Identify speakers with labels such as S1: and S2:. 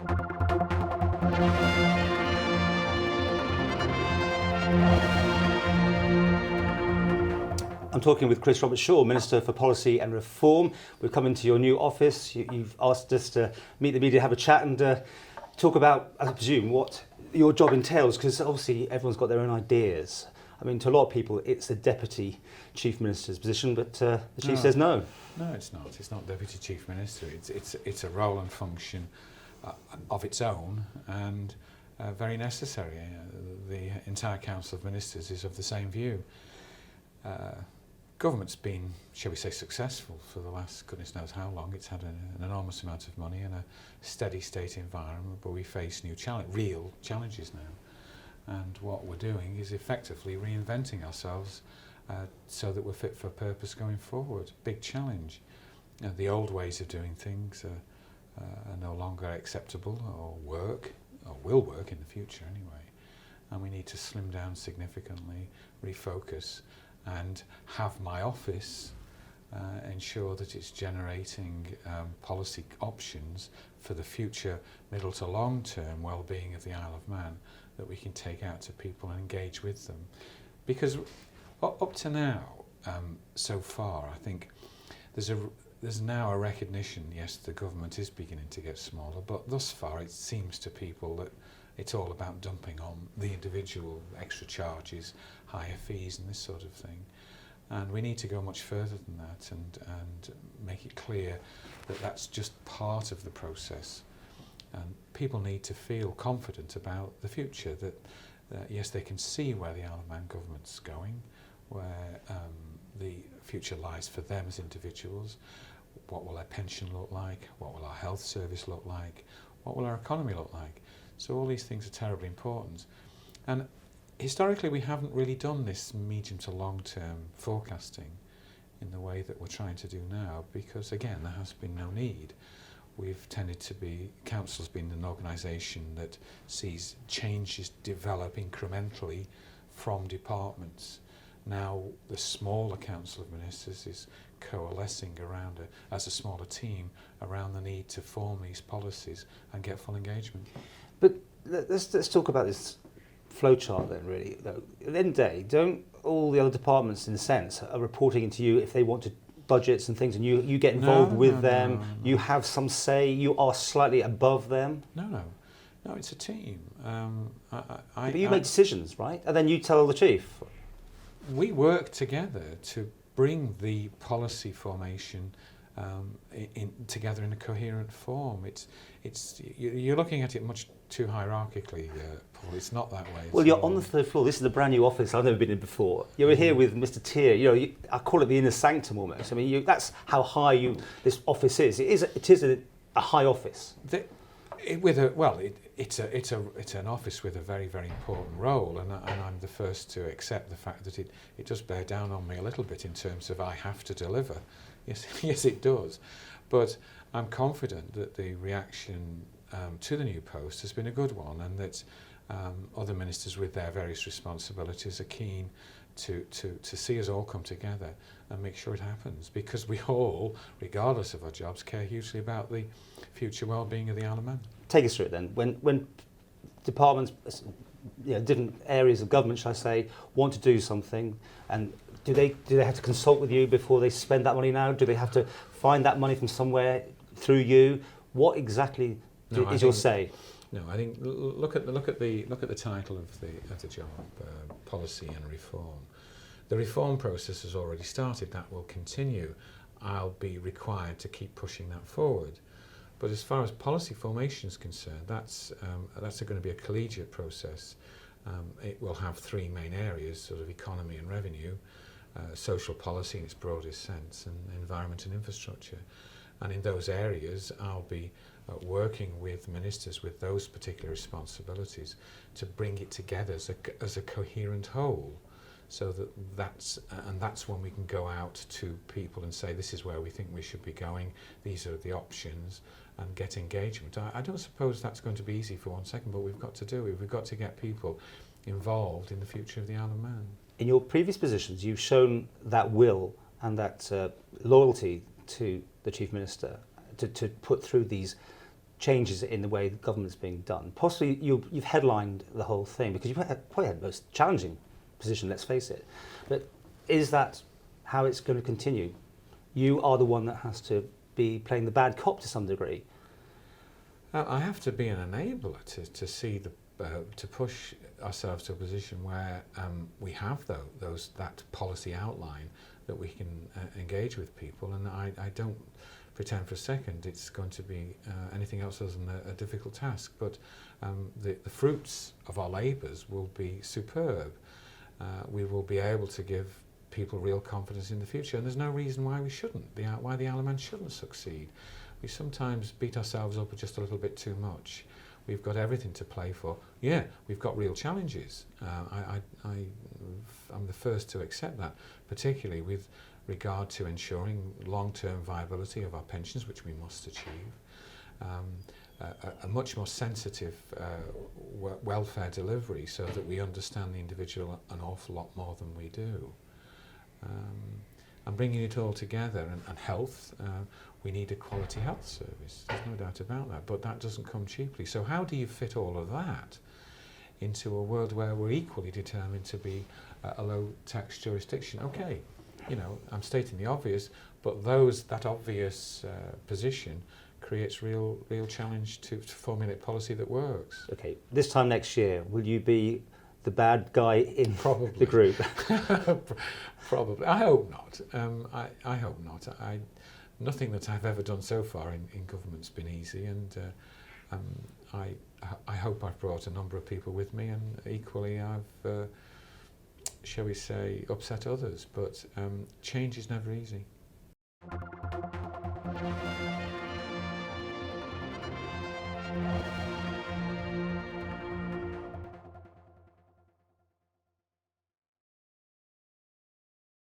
S1: I'm talking with Chris Robertshaw, Minister for Policy and Reform. We've come into your new office. You've asked us to meet the media, have a chat and talk about, I presume, what your job entails, because obviously everyone's got their own ideas. I mean, to a lot of people, it's the Deputy Chief Minister's position, but the Chief says no.
S2: No, it's not. It's not Deputy Chief Minister. It's a role and function of its own and very necessary. The entire Council of Ministers is of the same view. Government's been, shall we say, successful for the last goodness knows how long. It's had an enormous amount of money and a steady state environment, but we face new real challenges now. And what we're doing is effectively reinventing ourselves so that we're fit for purpose going forward. Big challenge. The old ways of doing things are no longer acceptable or will work in the future anyway. And we need to slim down significantly, refocus, and have my office ensure that it's generating policy options for the future middle to long term well-being of the Isle of Man that we can take out to people and engage with them. Because up to now, so far, I think there's now a recognition, yes, the government is beginning to get smaller, but thus far it seems to people that it's all about dumping on the individual extra charges, higher fees and this sort of thing. And we need to go much further than that and make it clear that that's just part of the process. And people need to feel confident about the future, that yes, they can see where the Isle of Man government's going, where the future lies for them as individuals. What will their pension look like? What will our health service look like? What will our economy look like? So all these things are terribly important. And historically we haven't really done this medium to long term forecasting in the way that we're trying to do now, because again there has been no need. We've tended to be, Council's been an organisation that sees changes develop incrementally from departments. Now the smaller Council of Ministers is coalescing around as a smaller team around the need to form these policies and get full engagement.
S1: But let's talk about this flowchart then, really. Though. At the end of the day, don't all the other departments, in a sense, are reporting into you if they want to budgets and things, and you get involved with them, no. You have some say, you are slightly above them?
S2: No, it's a team.
S1: But you make decisions, right? And then you tell the Chief?
S2: We work together to bring the policy formation together in a coherent form. You're looking at it much too hierarchically, Paul. It's not that way.
S1: Well, you're on the third floor. This is a brand new office. I've never been in before. You were here with Mr. Tier. I call it the inner sanctum almost. I mean, that's how high this office is. It is a high office. It's an office with a very, very important role, and I'm the first to accept the fact that it does bear down on me a little bit in terms of I have to deliver. Yes, it does. But I'm confident that the reaction to the new post has been a good one, and that other ministers with their various responsibilities are keen to see us all come together and make sure it happens, because we all, regardless of our jobs, care hugely about the future well-being of the Isle of Man. Take us through it then. When departments, different areas of government, shall I say, want to do something, and do they have to consult with you before they spend that money now? Do they have to find that money from somewhere through you? What exactly is your say?
S2: No, I think look at the title of the job, policy and reform. The reform process has already started. That will continue. I'll be required to keep pushing that forward. But as far as policy formation is concerned, that's going to be a collegiate process. It will have three main areas: sort of economy and revenue, social policy in its broadest sense, and environment and infrastructure. And in those areas, I'll be working with ministers with those particular responsibilities to bring it together as a coherent whole, so that's when we can go out to people and say, this is where we think we should be going, these are the options, and get engagement. I don't suppose that's going to be easy for 1 second, but we've got to do it. We've got to get people involved in the future of the Isle of Man.
S1: In your previous positions, you've shown that will and that loyalty to the Chief Minister to put through these
S3: changes in the way the government's being done. Possibly you've headlined the whole thing because you've probably had the most challenging position, let's face it. But is that how it's going to continue? You are the one that has to be playing the bad cop to some degree.
S1: I have to be an enabler to see to push ourselves to a position where we have that policy outline that we can engage with people, and I don't pretend for a second it's going to be anything else other than a difficult task, but the fruits of our labours will be superb. We will be able to give people real confidence in the future, and there's no reason why we shouldn't, why the Isle of Man shouldn't succeed. We sometimes beat ourselves up just a little bit too much. We've got everything to play for. Yeah, we've got real challenges. I'm the first to accept that, particularly with regard to ensuring long-term viability of our pensions, which we must achieve. A much more sensitive welfare delivery so that we understand the individual an awful lot more than we do. And bringing it all together, and health, we need a quality health service, there's no doubt about that, but that doesn't come cheaply. So how do you fit all of that into a world where we're equally determined to be a low tax jurisdiction? Okay, you know, I'm stating the obvious, but that obvious position creates real challenge to formulate policy that works.
S3: Okay, this time next year, will you be the bad guy in
S1: Probably.
S3: the group?
S1: Probably. I hope not. I hope not. Nothing that I've ever done so far in government's been easy, and I hope I've brought a number of people with me, and equally I've, shall we say, upset others. But change is never easy.